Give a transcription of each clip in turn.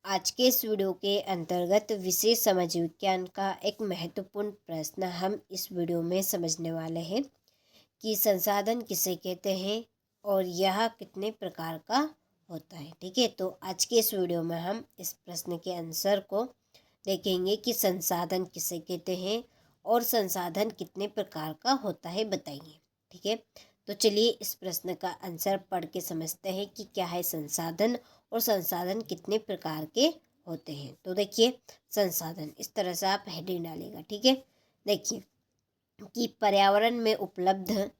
आज के इस वीडियो के अंतर्गत विशेष समाज विज्ञान का एक महत्वपूर्ण प्रश्न हम इस वीडियो में समझने वाले हैं कि संसाधन किसे कहते हैं और यह कितने प्रकार का होता है। ठीक है, तो आज के इस वीडियो में हम इस प्रश्न के आंसर को देखेंगे कि संसाधन किसे कहते हैं और संसाधन कितने प्रकार का होता है, बताइए। ठीक है, तो चलिए इस प्रश्न का आंसर पढ़ के समझते हैं कि क्या है संसाधन और संसाधन कितने प्रकार के होते हैं। तो देखिए, संसाधन इस तरह से आप हेडिंग डालेगा। ठीक है, देखिए कि पर्यावरण में उपलब्ध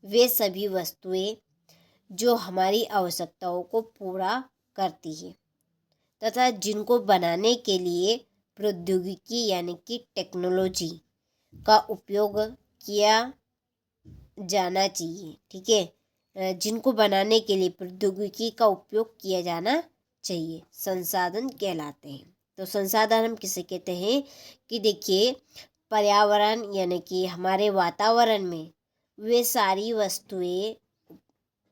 वे सभी वस्तुएं जो हमारी आवश्यकताओं को पूरा करती है तथा जिनको बनाने के लिए प्रौद्योगिकी यानी कि टेक्नोलॉजी का उपयोग किया जाना चाहिए। ठीक है, जिनको बनाने के लिए प्रौद्योगिकी का उपयोग किया जाना चाहिए संसाधन कहलाते हैं। तो संसाधन हम किसे कहते हैं कि देखिए, पर्यावरण यानी कि हमारे वातावरण में वे सारी वस्तुएं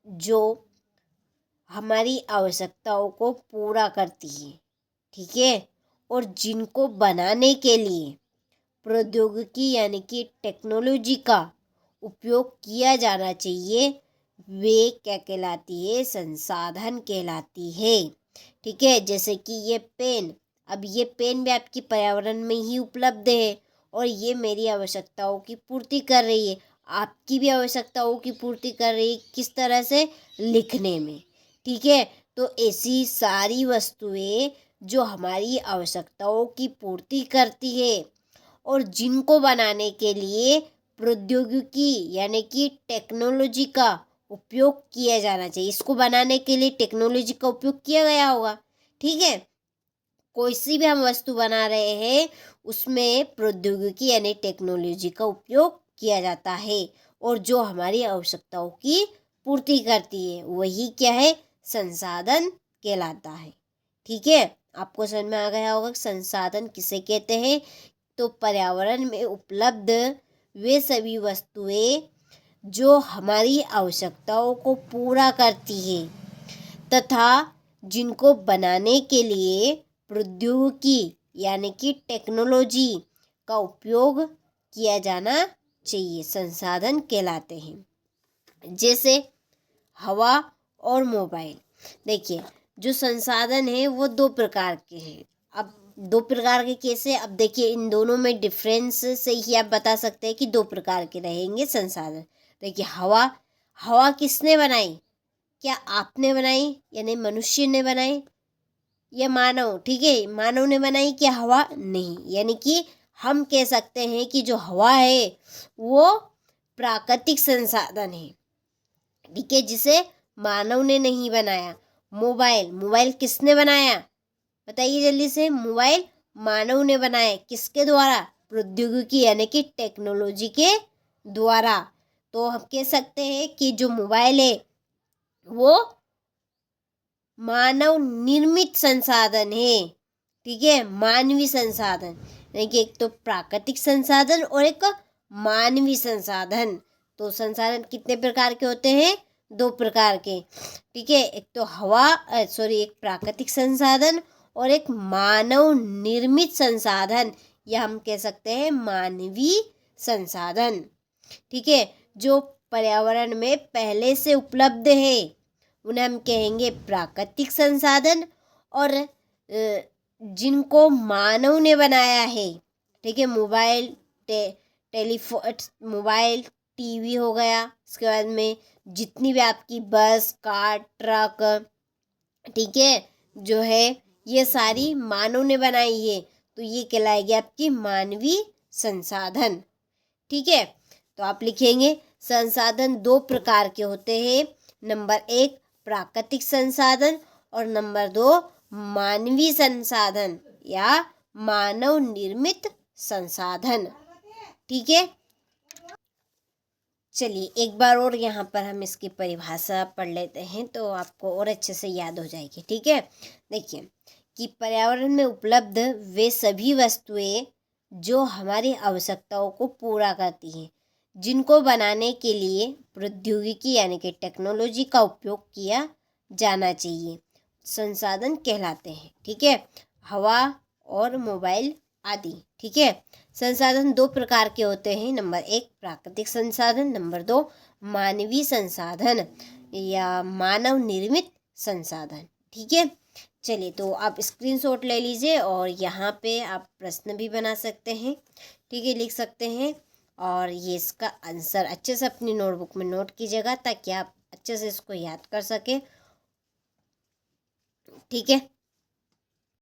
जो हमारी आवश्यकताओं को पूरा करती हैं। ठीक है, और जिनको बनाने के लिए प्रौद्योगिकी यानी कि टेक्नोलॉजी का उपयोग किया जाना चाहिए, वे क्या कहलाती है? संसाधन कहलाती है। ठीक है, जैसे कि ये पेन, अब ये पेन भी आपकी पर्यावरण में ही उपलब्ध है और ये मेरी आवश्यकताओं की पूर्ति कर रही है, आपकी भी आवश्यकताओं की पूर्ति कर रही है। किस तरह से? लिखने में। ठीक है, तो ऐसी सारी वस्तुएं जो हमारी आवश्यकताओं की पूर्ति करती है और जिनको बनाने के लिए प्रौद्योगिकी यानी कि टेक्नोलॉजी का उपयोग किया जाना चाहिए। इसको बनाने के लिए टेक्नोलॉजी का उपयोग किया गया होगा। ठीक है, कोई सी भी हम वस्तु बना रहे हैं उसमें प्रौद्योगिकी यानी टेक्नोलॉजी का उपयोग किया जाता है और जो हमारी आवश्यकताओं की पूर्ति करती है वही क्या है? संसाधन कहलाता है। ठीक है, आपको समझ में आ गया होगा संसाधन किसे कहते हैं। तो पर्यावरण में उपलब्ध वे सभी वस्तुएं जो हमारी आवश्यकताओं को पूरा करती है तथा जिनको बनाने के लिए प्रौद्योगिकी यानी कि टेक्नोलॉजी का उपयोग किया जाना चाहिए संसाधन कहलाते हैं। जैसे हवा और मोबाइल। देखिए, जो संसाधन है वो दो प्रकार के हैं। अब दो प्रकार के कैसे? अब देखिए, इन दोनों में डिफरेंस से ही आप बता सकते हैं कि दो प्रकार के रहेंगे संसाधन। देखिए, हवा, हवा किसने बनाई? क्या आपने बनाई यानी मनुष्य ने बनाई या मानव? ठीक है, मानव ने बनाई क्या हवा? नहीं। यानी कि हम कह सकते हैं कि जो हवा है वो प्राकृतिक संसाधन है। ठीक है, जिसे मानव ने नहीं बनाया। मोबाइल, मोबाइल किसने बनाया? बताइए जल्दी से। मोबाइल मानव ने बनाया। किसके द्वारा? प्रौद्योगिकी यानी कि टेक्नोलॉजी के द्वारा। तो हम कह सकते हैं कि जो मोबाइल है वो मानव निर्मित संसाधन है। ठीक है, मानवीय संसाधन। यानी कि एक तो प्राकृतिक संसाधन और एक मानवीय संसाधन। तो संसाधन कितने प्रकार के होते हैं? दो प्रकार के। ठीक है, एक तो हवा, एक प्राकृतिक संसाधन और एक मानव निर्मित संसाधन, या हम कह सकते हैं मानवीय संसाधन। ठीक है, जो पर्यावरण में पहले से उपलब्ध है उन्हें हम कहेंगे प्राकृतिक संसाधन, और जिनको मानव ने बनाया है। ठीक है, मोबाइल, टेलीफोन, मोबाइल, टीवी हो गया। इसके बाद में जितनी भी आपकी बस, कार, ट्रक, ठीक है, जो है ये सारी मानव ने बनाई है, तो ये कहलाएगी आपकी मानवीय संसाधन। ठीक है, तो आप लिखेंगे संसाधन दो प्रकार के होते हैं। नंबर 1 प्राकृतिक संसाधन और नंबर 2 मानवीय संसाधन या मानव निर्मित संसाधन। ठीक है, चलिए एक बार और यहाँ पर हम इसकी परिभाषा पढ़ लेते हैं तो आपको और अच्छे से याद हो जाएगी। ठीक है, देखिए कि पर्यावरण में उपलब्ध वे सभी वस्तुएं जो हमारी आवश्यकताओं को पूरा करती हैं, जिनको बनाने के लिए प्रौद्योगिकी यानी कि टेक्नोलॉजी का उपयोग किया जाना चाहिए। संसाधन कहलाते हैं। ठीक है, हवा और मोबाइल आदि। ठीक है, संसाधन दो प्रकार के होते हैं। नंबर 1 प्राकृतिक संसाधन, नंबर 2 मानवीय संसाधन या मानव निर्मित संसाधन। ठीक है, चलिए तो आप स्क्रीनशॉट ले लीजिए और यहाँ पे आप प्रश्न भी बना सकते हैं। ठीक है, लिख सकते हैं और ये इसका आंसर अच्छे से अपनी नोटबुक में नोट कीजिएगा ताकि आप अच्छे से इसको याद कर सकें। ठीक है,